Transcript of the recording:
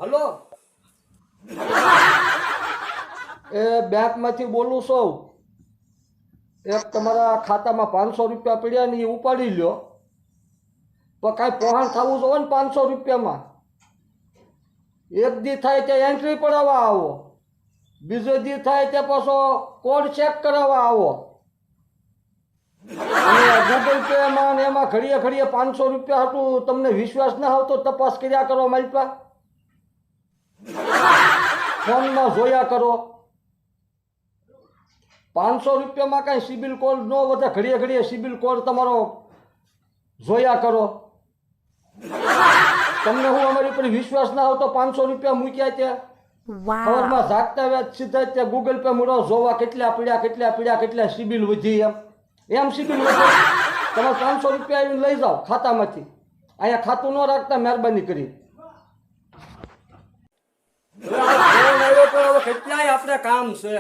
Hello એ બેંકમાંથી બોલું છું. એક તમારા ખાતામાં 500 રૂપિયા પડ્યા ને એ ઉપાડી લ્યો. પણ કાંઈ પહોંચ થવું જોઈએ ને 500 રૂપિયામાં. એક દી થાય ત્યાં એન્ટ્રી પડાવવા આવો, બીજો દી થાય ત્યાં પાછો કોડ ચેક કરાવવા આવો. ગૂગલ પે માં ને એમાં ઘડીએ ઘડીએ 500 રૂપિયા હતું. તમને વિશ્વાસ ના આવતો તપાસ કર્યા કરો મારી પાસે, ફોનમાં જોયા કરો. 500 રૂપિયામાં કાંઈ સિબિલ કોડ ન વધે. ઘડીએ ઘડીએ સિબિલ કોડ તમારો જોયા કરો. તમને હું અમારી પર વિશ્વાસ ના આવતો 500 રૂપિયા મૂક્યા ત્યાં ખબરમાં જાગતા વ્યાજ સીધા ત્યાં ગૂગલ પે મૂળો જોવા કેટલા પીડ્યા સિબિલ વધી. એમ સિબિલ વધે. તમે 500 રૂપિયા આવીને લઈ જાઓ ખાતામાંથી. અહીંયા ખાતું ન રાખતા મહેરબાની કરી. હવે કેટલાય આપણે કામ છે.